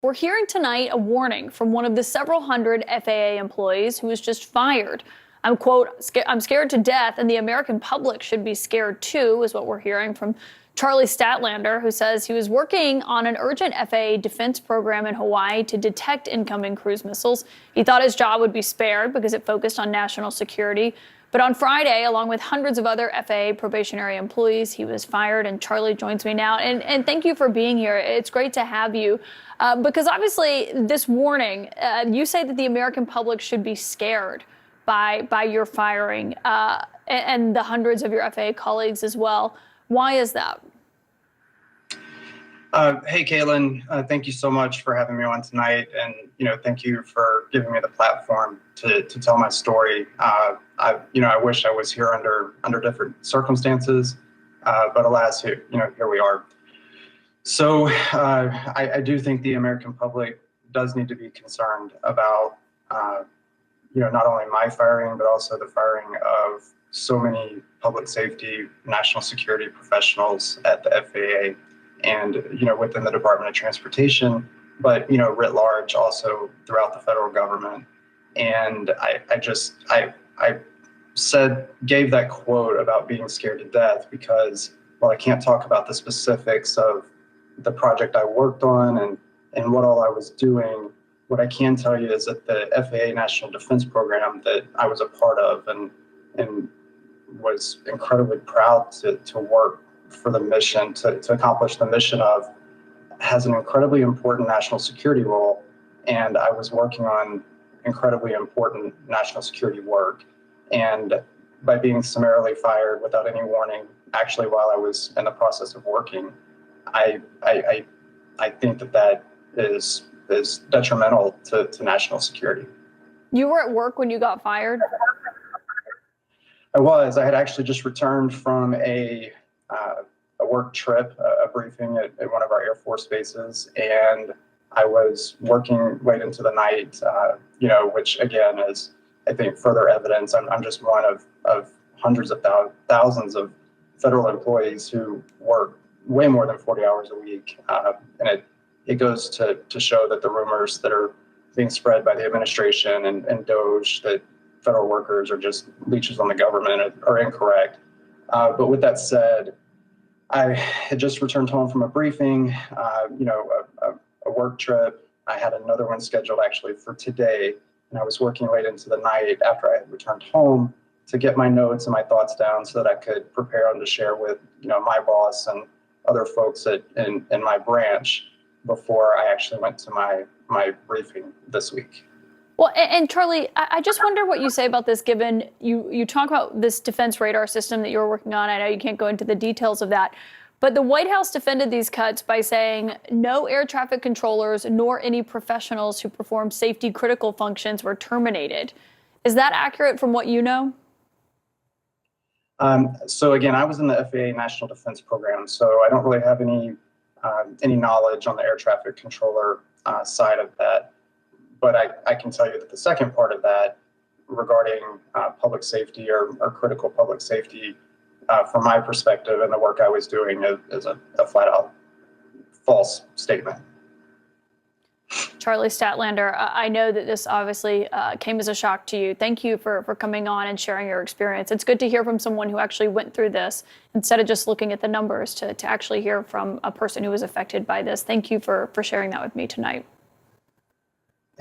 We're hearing tonight a warning from one of the several hundred FAA employees who was just fired. I'm scared to death, and the American public should be scared too, is what we're hearing from Charlie Statlander, who says he was working on an urgent FAA defense program in Hawaii to detect incoming cruise missiles. He thought his job would be spared because it focused on national security. But on Friday, along with hundreds of other FAA probationary employees, he was fired. And Charlie joins me now. And thank you for being here. It's great to have you because obviously this warning, you say that the American public should be scared by your firing and the hundreds of your FAA colleagues as well. Why is that? Hey, Caitlin, thank you so much for having me on tonight. And, thank you for giving me the platform to tell my story. I wish I was here under different circumstances, but alas, here we are. So I do think the American public does need to be concerned about, not only my firing, but also the firing of so many public safety, national security professionals at the FAA and, within the Department of Transportation, but, writ large also throughout the federal government. And I gave that quote about being scared to death because while I can't talk about the specifics of the project I worked on and what all I was doing, what I can tell you is that the FAA National Defense Program that I was a part of and was incredibly proud to work for the mission, to accomplish the mission of, has an incredibly important national security role. And I was working on incredibly important national security work. And by being summarily fired without any warning, actually while I was in the process of working, I think that is detrimental to national security. You were at work when you got fired? I had actually just returned from a work trip, a briefing at one of our Air Force bases, and I was working late into the night, which again is, I think, further evidence. I'm just one of hundreds of thousands of federal employees who work way more than 40 hours a week. And it goes to show that the rumors that are being spread by the administration and DOGE that federal workers are just leeches on the government are incorrect. But with that said, I had just returned home from a briefing, a work trip. I had another one scheduled actually for today, and I was working late into the night after I had returned home to get my notes and my thoughts down so that I could prepare them to share with, my boss and other folks in my branch before I actually went to my briefing this week. Well, and Charlie, I just wonder what you say about this, given you talk about this defense radar system that you're working on. I know you can't go into the details of that, but the White House defended these cuts by saying no air traffic controllers nor any professionals who perform safety critical functions were terminated. Is that accurate from what you know? So again, I was in the FAA National Defense Program, so I don't really have any knowledge on the air traffic controller side of that. But I can tell you that the second part of that regarding public safety or critical public safety, from my perspective and the work I was doing is a flat out false statement. Charlie Statlander, I know that this obviously came as a shock to you. Thank you for coming on and sharing your experience. It's good to hear from someone who actually went through this instead of just looking at the numbers, to actually hear from a person who was affected by this. Thank you for sharing that with me tonight.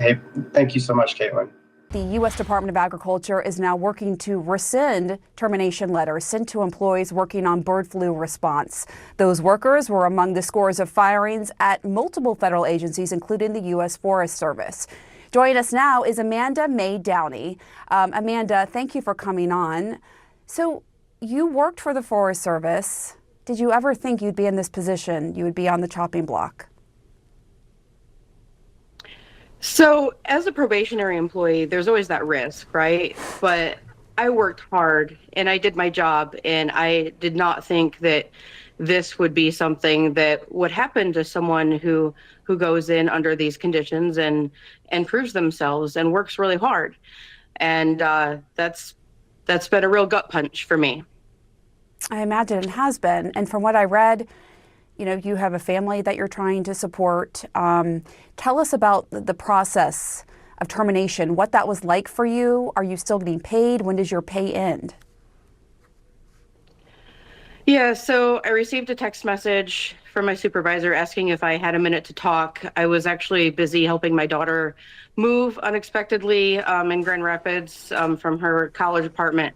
Hey, thank you so much, Caitlin. The U.S. Department of Agriculture is now working to rescind termination letters sent to employees working on bird flu response. Those workers were among the scores of firings at multiple federal agencies, including the U.S. Forest Service. Joining us now is Amanda Mae Downey. Amanda, thank you for coming on. So you worked for the Forest Service. Did you ever think you'd be in this position? You would be on the chopping block? So as a probationary employee, there's always that risk, right? But I worked hard and I did my job, and I did not think that this would be something that would happen to someone who goes in under these conditions and proves themselves and works really hard. And that's been a real gut punch for me. I imagine it has been. And from what I read, you know, you have a family that you're trying to support. Tell us about the process of termination, what that was like for you. Are you still getting paid? When does your pay end? Yeah, so I received a text message from my supervisor asking if I had a minute to talk. I was actually busy helping my daughter move unexpectedly in Grand Rapids from her college apartment.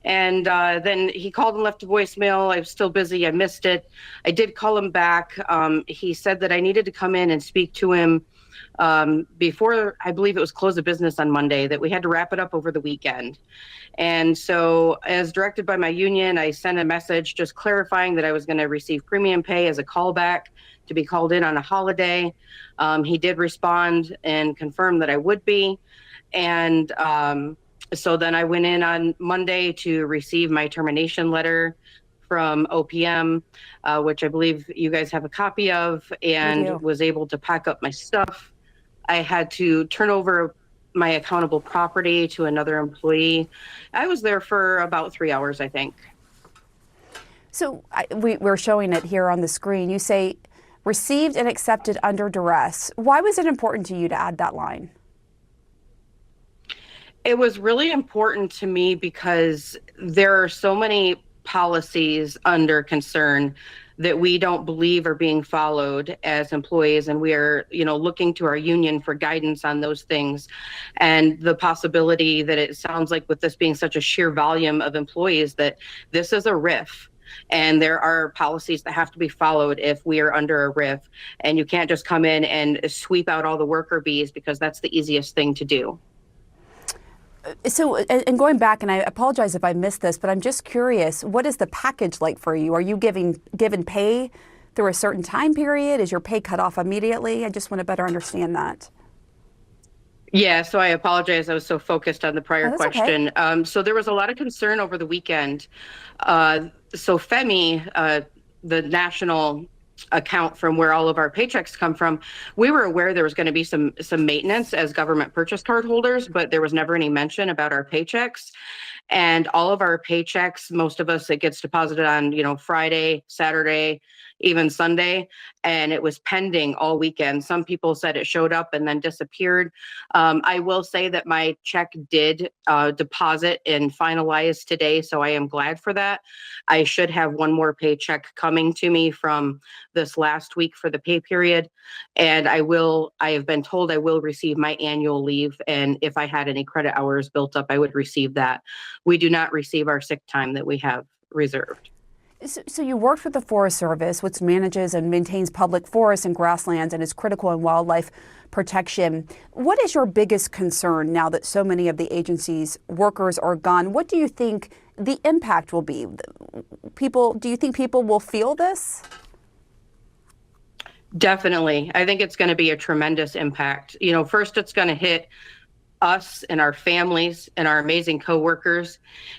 And then he called and left a voicemail. I was still busy. I missed it. I did call him back. He said that I needed to come in and speak to him before, I believe it was close of business on Monday, that we had to wrap it up over the weekend. And so, as directed by my union, I sent a message just clarifying that I was going to receive premium pay as a callback to be called in on a holiday. He did respond and confirm that I would be. And so then I went in on Monday to receive my termination letter from OPM, which I believe you guys have a copy of, and was able to pack up my stuff. I had to turn over my accountable property to another employee. I was there for about 3 hours, I think. So we're showing it here on the screen. You say received and accepted under duress. Why was it important to you to add that line? It was really important to me because there are so many policies under concern that we don't believe are being followed as employees, and we are, looking to our union for guidance on those things. And the possibility that it sounds like with this being such a sheer volume of employees that this is a RIF, and there are policies that have to be followed if we are under a RIF, and you can't just come in and sweep out all the worker bees because that's the easiest thing to do. So, and going back, and I apologize if I missed this, but I'm just curious, what is the package like for you? Are you given pay through a certain time period? Is your pay cut off immediately? I just want to better understand that. Yeah, so I apologize. I was so focused on the prior question. Okay. So there was a lot of concern over the weekend. So FEMI, the national account from where all of our paychecks come from, we were aware there was going to be some maintenance as government purchase card holders, but there was never any mention about our paychecks. And all of our paychecks, most of us, it gets deposited on, Friday, Saturday, even Sunday, and it was pending all weekend. Some people said it showed up and then disappeared. I will say that my check did deposit and finalize today, so I am glad for that. I should have one more paycheck coming to me from this last week for the pay period, and I have been told I will receive my annual leave, and if I had any credit hours built up, I would receive that. We do not receive our sick time that we have reserved. So you worked with the Forest Service, which manages and maintains public forests and grasslands and is critical in wildlife protection. What is your biggest concern now that so many of the agency's workers are gone? What do you think the impact will be? Do you think people will feel this? Definitely. I think it's going to be a tremendous impact. First it's going to hit us and our families and our amazing coworkers,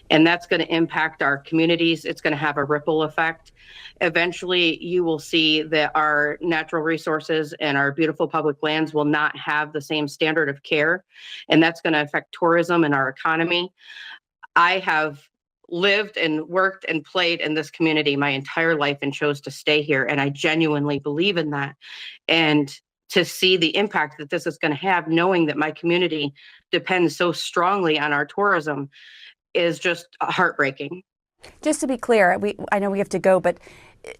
and that's going to impact our communities. It's going to have a ripple effect. Eventually, you will see that our natural resources and our beautiful public lands will not have the same standard of care, and that's going to affect tourism and our economy. I have lived and worked and played in this community my entire life and chose to stay here, and I genuinely believe in that. And to see the impact that this is going to have, knowing that my community depends so strongly on our tourism, is just heartbreaking. Just to be clear, I know we have to go, but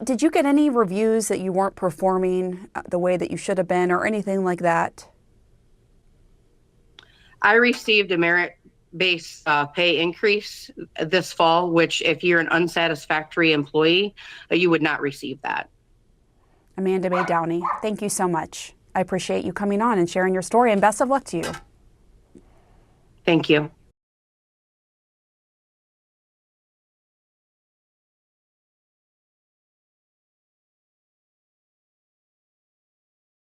did you get any reviews that you weren't performing the way that you should have been or anything like that? I received a merit-based pay increase this fall, which if you're an unsatisfactory employee, you would not receive that. Amanda Mae Downey, thank you so much. I appreciate you coming on and sharing your story, and best of luck to you. Thank you.